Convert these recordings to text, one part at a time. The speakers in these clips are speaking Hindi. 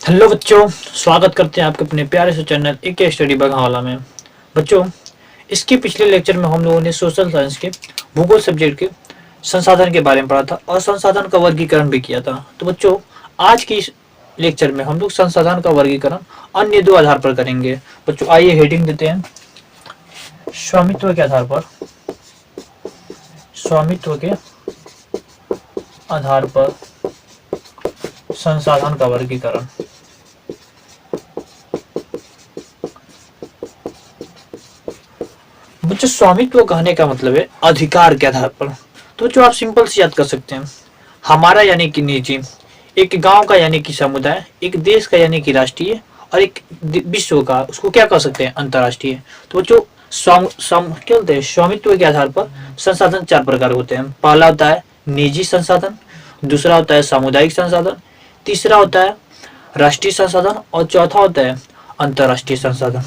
हेलो बच्चों, स्वागत करते हैं आपके अपने प्यारे से चैनल एक स्टडी बघावाला में। बच्चों, इसके पिछले लेक्चर में हम लोगों ने सोशल साइंस के भूगोल सब्जेक्ट के संसाधन के बारे में पढ़ा था और संसाधन का वर्गीकरण भी किया था। तो बच्चों, आज की इस लेक्चर में हम लोग संसाधन का वर्गीकरण अन्य दो आधार पर करेंगे। बच्चों, आइए हेडिंग देते हैं। स्वामित्व के आधार पर, स्वामित्व के आधार पर संसाधन का वर्गीकरण। बच्चों, स्वामित्व कहने का मतलब है अधिकार के आधार पर। तो जो आप सिंपल से याद कर सकते हैं, हमारा यानी कि निजी, एक गांव का यानी कि समुदाय, एक देश का यानी कि राष्ट्रीय, और एक विश्व का, उसको क्या कह सकते हैं, अंतर्राष्ट्रीय। तो बच्चों, क्या होते हैं, स्वामित्व के आधार पर संसाधन चार प्रकार होते हैं। पहला होता है निजी संसाधन, दूसरा होता है सामुदायिक संसाधन, तीसरा होता है राष्ट्रीय संसाधन, और चौथा होता है अंतर्राष्ट्रीय संसाधन।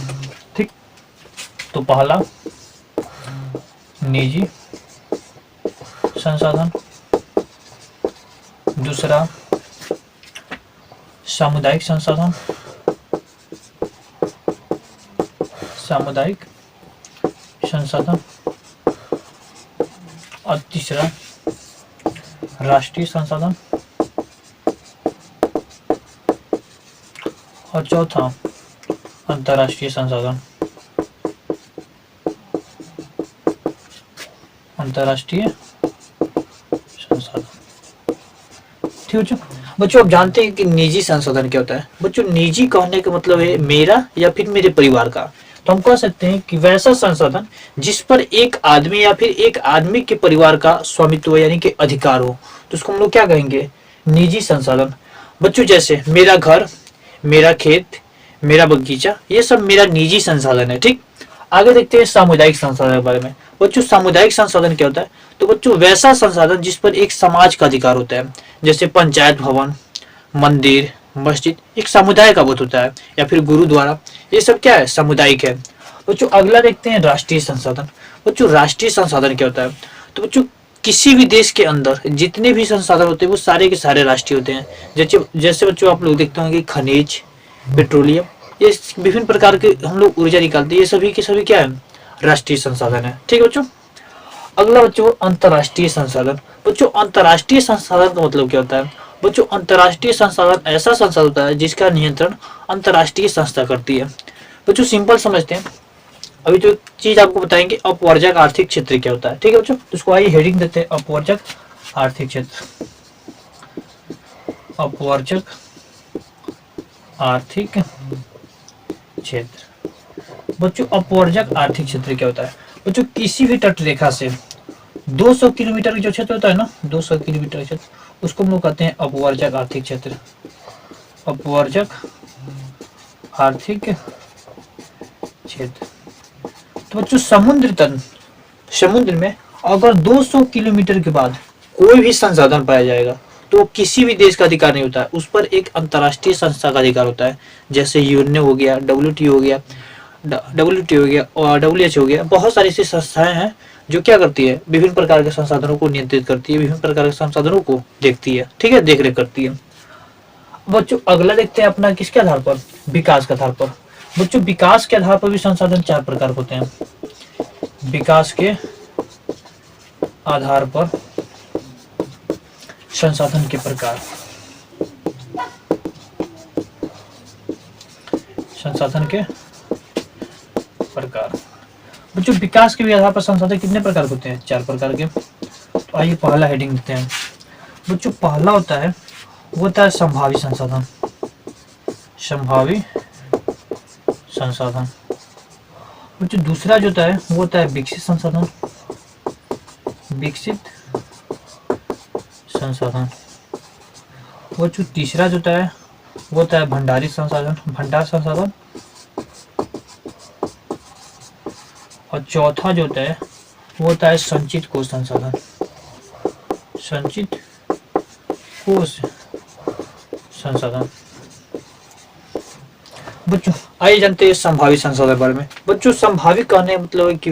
ठीक, तो पहला निजी संसाधन, दूसरा सामुदायिक संसाधन, सामुदायिक संसाधन, और तीसरा राष्ट्रीय संसाधन, और चौथा अंतर्राष्ट्रीय संसाधन, अंतर्राष्ट्रीय संसाधन। ठीक बच्चों, बच्चों आप जानते हैं कि निजी संसाधन क्या होता है। बच्चों, निजी कहने का मतलब है मेरा या फिर मेरे परिवार का। तो हम कह सकते हैं कि वैसा संसाधन जिस पर एक आदमी या फिर एक आदमी के परिवार का स्वामित्व यानी कि अधिकार हो, तो उसको हम लोग क्या कहेंगे, निजी संसाधन। बच्चों, जैसे मेरा घर, मेरा खेत, मेरा बगीचा, ये सब मेरा निजी संसाधन है। ठीक, आगे देखते हैं सामुदायिक संसाधन के बारे में। बच्चों, सामुदायिक संसाधन क्या होता है, तो बच्चों वैसा संसाधन जिस पर एक समाज का अधिकार होता है, जैसे पंचायत भवन, मंदिर, मस्जिद, एक समुदाय का बहुत होता है, या फिर गुरुद्वारा, ये सब क्या है, सामुदायिक है। बच्चों, अगला देखते हैं राष्ट्रीय संसाधन। बच्चों, राष्ट्रीय संसाधन क्या होता है, तो बच्चों किसी भी देश के अंदर जितने भी संसाधन होते हैं वो सारे के सारे राष्ट्रीय होते हैं। जैसे बच्चों आप लोग देखते होंगे खनिज, पेट्रोलियम, ये विभिन्न प्रकार के हम लोग ऊर्जा निकालते हैं, ये सभी के सभी क्या है, राष्ट्रीय संसाधन है। ठीक है बच्चों, अगला बच्चों अंतर्राष्ट्रीय संसाधन। बच्चों, अंतर्राष्ट्रीय संसाधन का मतलब क्या होता है, बच्चों अंतर्राष्ट्रीय संसाधन ऐसा संसाधन होता है जिसका नियंत्रण अंतर्राष्ट्रीय संस्था करती है। बच्चों सिंपल समझते हैं, अभी तो एक चीज आपको बताएंगे, अपवर्जक आर्थिक क्षेत्र क्या होता है। ठीक है बच्चों, तो उसको आइए हेडिंग देते हैं, अपवर्जक आर्थिक क्षेत्र। अपवर्जक आर्थिक क्षेत्र। बच्चों, अपवर्जक आर्थिक क्षेत्र क्या होता है, बच्चों किसी भी तट रेखा से 200 किलोमीटर जो क्षेत्र होता है ना, 200 किलोमीटर क्षेत्र, उसको हम लोग कहते हैं अपवर्जक आर्थिक क्षेत्र। अपवर्जक आर्थिक क्षेत्र। तो बच्चों समुद्र में अगर 200 किलोमीटर के बाद कोई भी संसाधन पाया जाएगा तो किसी भी देश का अधिकार नहीं होता है, उस पर एक अंतर्राष्ट्रीय संस्था का अधिकार होता है। जैसे यूएनए हो गया, WTO हो गया, और WHO हो गया, बहुत सारी ऐसी संस्थाएं हैं जो क्या करती है, विभिन्न प्रकार के संसाधनों को नियंत्रित करती है, विभिन्न प्रकार के संसाधनों को देखती है। ठीक है, देख रेख करती है। बच्चों अगला देखते हैं अपना किसके आधार पर, विकास के आधार पर। बच्चों, विकास के आधार पर भी संसाधन चार प्रकार होते हैं। विकास के आधार पर संसाधन के प्रकार, संसाधन के प्रकार। बच्चों, विकास के भी आधार पर संसाधन कितने प्रकार होते हैं, चार प्रकार के। तो आइए पहला हेडिंग देते हैं। बच्चों, पहला होता है वो होता है संभावी संसाधन। संभावी संसाधन। बच्चों, दूसरा जो होता है वो होता है विकसित संसाधन। विकसित संसाधन। बच्चों, तीसरा जो होता है वो होता है भंडारित संसाधन, भंडार संसाधन। और चौथा जो होता है वो होता है संचित कोष संसाधन। संचित कोष संसाधन। बच्चों आइए जानते हैं संभावित संसाधन के बारे में। बच्चों, संभावित कहने का मतलब है कि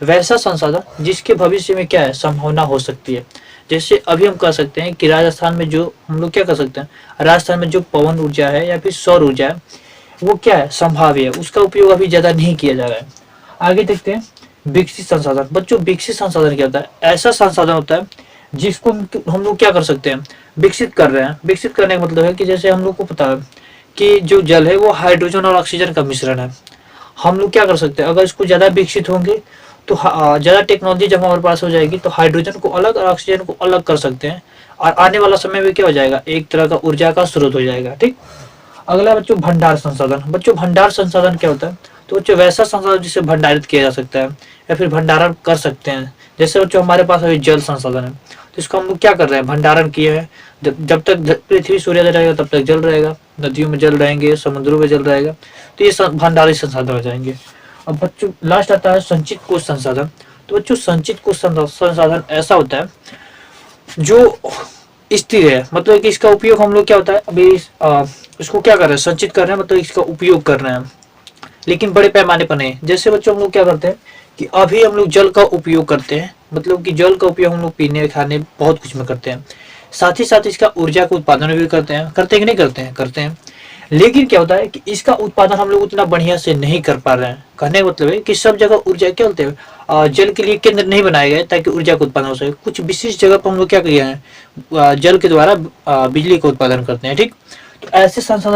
वैसा संसाधन जिसके भविष्य में क्या है, संभावना हो सकती है। जैसे अभी हम कह सकते हैं कि राजस्थान में जो हम लोग क्या कर सकते हैं, राजस्थान में जो पवन ऊर्जा है या फिर सौर ऊर्जा है वो क्या है, संभाव्य है, उसका उपयोग अभी ज्यादा नहीं किया जा रहा है। आगे देखते हैं विकसित संसाधन। बच्चों विकसित संसाधन क्या होता है, ऐसा संसाधन होता है जिसको हम लोग क्या कर सकते हैं, विकसित कर रहे हैं। विकसित करने का मतलब है कि जैसे हम लोग को पता है कि जो जल है वो हाइड्रोजन और ऑक्सीजन का मिश्रण है। हम लोग क्या कर सकते हैं, अगर इसको ज्यादा विकसित होंगे तो ज्यादा टेक्नोलॉजी जब हमारे पास हो जाएगी तो हाइड्रोजन को अलग और ऑक्सीजन को अलग कर सकते हैं, और आने वाला समय में क्या हो जाएगा, एक तरह का ऊर्जा का स्रोत हो जाएगा। ठीक। अगला बच्चों भंडार संसाधन। बच्चों भंडार संसाधन क्या होता है, तो बच्चों वैसा संसाधन जिसे भंडारित किया जा सकता है या फिर भंडारण कर सकते हैं। जैसे बच्चों हमारे पास अभी जल संसाधन है, तो इसको हम लोग क्या कर रहे हैं, भंडारण किए हैं। जब तक पृथ्वी सूर्योदय रहेगा तब तक जल रहेगा, नदियों में जल रहेंगे, समुद्रों में जल रहेगा, तो ये भंडारित संसाधन हो जाएंगे। अब बच्चों लास्ट आता है संचित कोष संसाधन। तो बच्चों संचित कोष संसाधन ऐसा होता है जो स्थिर है, मतलब कि इसका उपयोग हम लोग क्या होता है, अभी इसको क्या कर रहे हैं, संचित कर रहे हैं, मतलब इसका उपयोग कर रहे हैं, लेकिन बड़े पैमाने पर नहीं। जैसे बच्चों हम लोग क्या करते हैं कि अभी हम लोग जल का उपयोग करते हैं, मतलब कि जल का उपयोग हम लोग पीने खाने बहुत कुछ में करते हैं, साथ ही साथ इसका ऊर्जा का उत्पादन भी करते हैं। करते हैं कि नहीं करते हैं, करते हैं। लेकिन क्या होता है कि इसका उत्पादन हम लोग उतना बढ़िया से नहीं कर पा रहे हैं। कहने का मतलब है कि सब जगह ऊर्जा क्या होते हैं, जल के लिए केंद्र नहीं बनाए गए ताकि ऊर्जा का उत्पादन हो सके। कुछ विशिष्ट जगह पर हम लोग क्या किए हैं, जल के द्वारा बिजली का उत्पादन करते हैं। ठीक। तो ऐसे संसाधन